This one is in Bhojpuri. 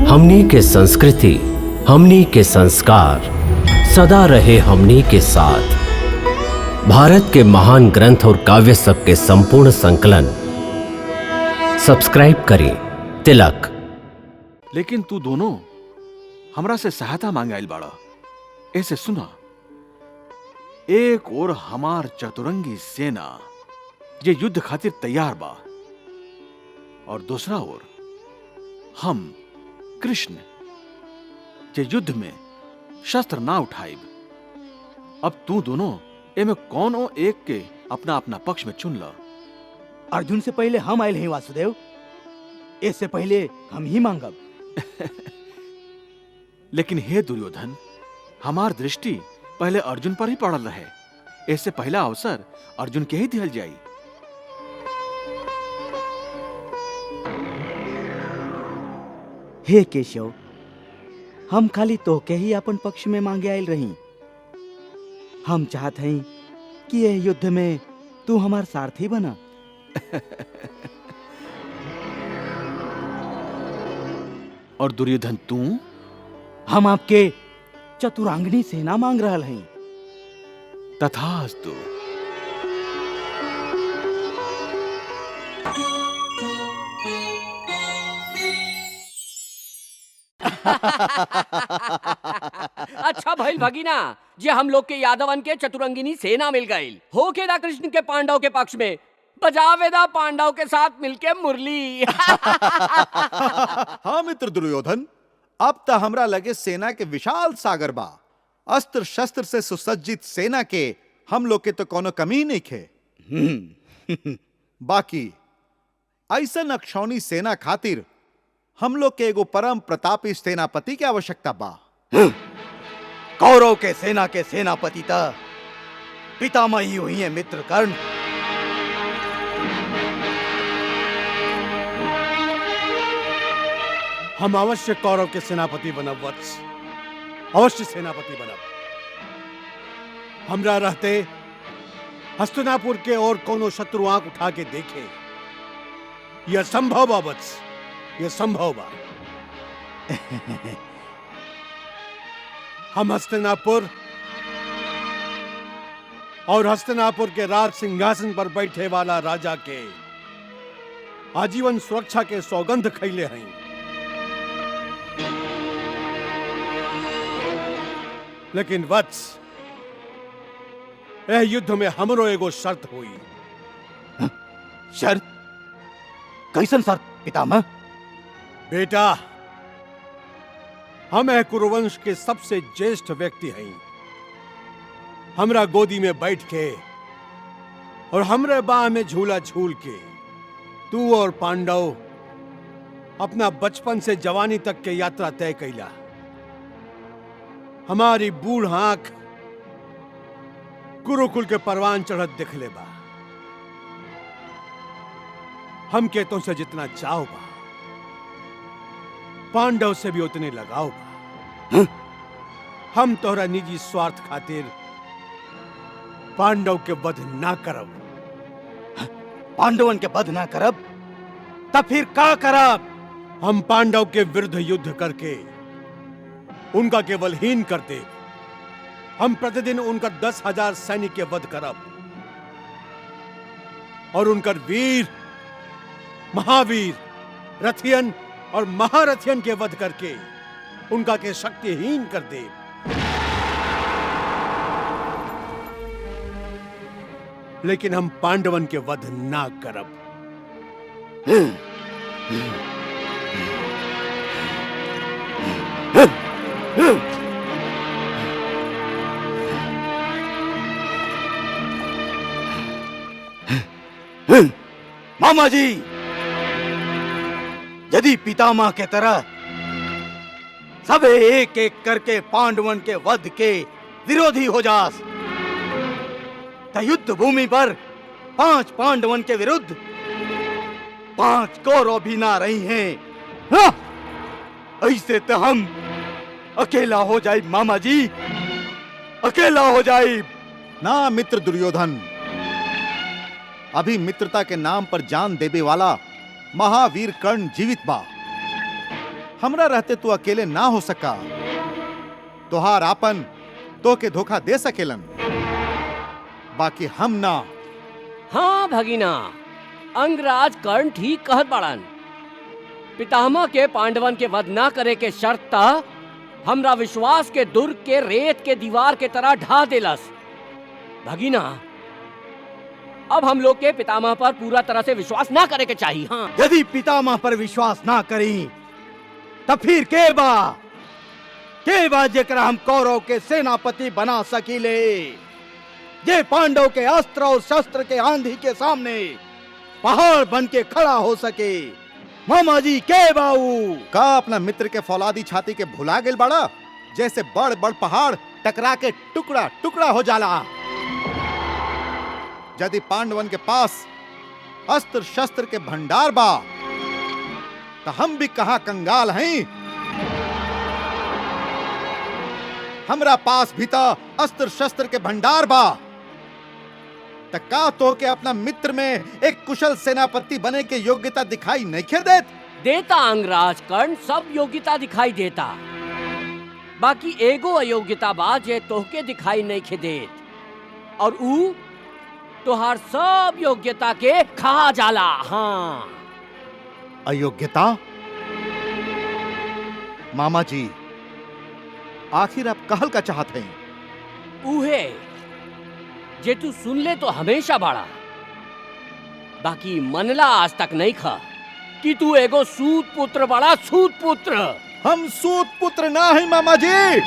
हमनी के संस्कृति, हमनी के संस्कार सदा रहे हमनी के साथ। भारत के महान ग्रंथ और काव्य सब के संपूर्ण संकलन सब्सक्राइब करें तिलक। लेकिन तू दोनों हमरा से सहायता मांगे आइल बाड़ा। ऐसे सुना, एक और हमार चतुरंगी सेना ये युद्ध खातिर तैयार बा, और दूसरा ओर हम कृष्ण जे युद्ध में शस्त्र ना उठाइब। अब तू दोनों एमे कौनो एक के अपना अपना पक्ष में चुन ला। अर्जुन से पहले हम आयल हैं वासुदेव, इससे पहले हम ही मांगब। लेकिन हे दुर्योधन, हमार दृष्टि पहले अर्जुन पर ही पड़ल रहे। इससे पहला अवसर अर्जुन के ही दिहल जाई। हे केशव, हम खाली तोहके ही अपन पक्ष में मांगे आयल रही। हम चाहत हैं कि यह युद्ध में तू हमार सारथी बना। और दुर्योधन तू? हम आपके चतुरांगनी सेना मांग रहल हैं। तथास्तु। अच्छा भइल भगीना जे हम लोग के यादवन के चतुरंगिनी सेना मिल गई। हो के दा कृष्ण के पांडव के पक्ष में, बजावे दा पांडव के साथ मिलके मुरली। हाँ मित्र दुर्योधन, अब तो हमरा लगे सेना के विशाल सागर बा। अस्त्र शस्त्र से सुसज्जित सेना के हम लोग के तो कोनो कमी नहीं खे। बाकी ऐसन अक्षौणी सेना खातिर हम लोग के एगो परम प्रतापी सेनापति की आवश्यकता बा। कौरव के सेना के सेनापति ता पितामह ही हुई है मित्र कर्ण। हम अवश्य कौरव के सेनापति बनब वत्स, अवश्य सेनापति बनब। हमरा रहते हस्तिनापुर के और कोनो शत्रु आंख उठा के देखे, यह संभव बा वत्स, यह संभव बा। हम हस्तिनापुर और हस्तिनापुर के राज सिंहासन पर बैठे वाला राजा के आजीवन सुरक्षा के सौगंध खैले हैं। लेकिन वत्स, यह युद्ध में हमरो एगो शर्त हुई। शर्त? कैसन शर्त पितामह? बेटा, हम कुरुवंश के सबसे ज्येष्ठ व्यक्ति हैं। हमरा गोदी में बैठ के और हमरे बाह में झूला झूल के तू और पांडव अपना बचपन से जवानी तक के यात्रा तय कैला। हमारी बूढ़ आंख गुरुकुल के परवान चढ़त दिखले बा। हम के तुमसे जितना चाहो बा, पांडव से भी उतने लगाओ बा। हम तोहरा निजी स्वार्थ खातिर पांडव के वध ना करब। पांडवन के वध ना करब तब फिर का करब? हम पांडव के विरुद्ध युद्ध करके उनका केवल हीन करते। हम प्रतिदिन उनका 10,000 सैनिक के वध करब और उनकर वीर, महावीर, रथियन और महारथियन के वध करके उनका के शक्तिहीन कर दे। लेकिन हम पांडवन के वध ना करब। मामा जी, यदि पितामह के तरह सब एक एक करके पांडवन के वध के विरोधी हो जास, तो युद्ध भूमि पर 5 पांडवन के विरुद्ध 5 कौरव भी ना रही हैं। हाँ? ऐसे तो हम अकेला हो जाए मामा जी, अकेला हो जाए। ना मित्र दुर्योधन, अभी मित्रता के नाम पर जान देवे वाला महावीर कर्ण जीवित बा। हमरा रहते तू अकेले ना हो सका। तोहार आपन तो के धोखा दे सकेलन, बाकी हम ना। हाँ भगीना, अंगराज कर्ण ठीक कहत बाड़न। पितामह के पांडवन के वध ना करे के शर्त था हमरा विश्वास के दुर्ग के रेत के दीवार के तरह ढा देलस। भगीना, अब हम लोग के पितामह पर पूरा तरह से विश्वास ना करे के चाहिए। हाँ, यदि पितामह पर विश्वास ना करी तब फिर के बा जेकरा हम कौरव के सेनापति बना सकीले, जे पांडव के अस्त्र और शस्त्र के आंधी के सामने पहाड़ बन के खड़ा हो सके। मामा जी के बाऊ का अपना मित्र के फौलादी छाती के भुला गेल बड़ा, जैसे बड़ बड़ पहाड़ टकरा के टुकड़ा टुकड़ा हो जाला। यदि पांडवन के पास अस्त्र शस्त्र के भंडार बा तो हम भी कहां कंगाल हैं। हमरा पास भी तो अस्त्र शस्त्र के भंडार बा। त का तो के अपना मित्र में एक कुशल सेनापति बने के योग्यता दिखाई नहीं खे देता अंगराज कर्ण सब योग्यता दिखाई देता, बाकी एगो अयोग्यता बा जे तोहके दिखाई नहीं खे देत, और ऊ तोहार सब योग्यता के खा जाला। हाँ, अयोग्यता? मामा जी, आखिर आप कहल का चाहते हैं? उहे जे तू सुन ले तो हमेशा बाड़ा, बाकी मनला आज तक नहीं खा कि तू एगो सूत पुत्र बड़ा। सूत पुत्र? हम सूत पुत्र ना है मामा जी।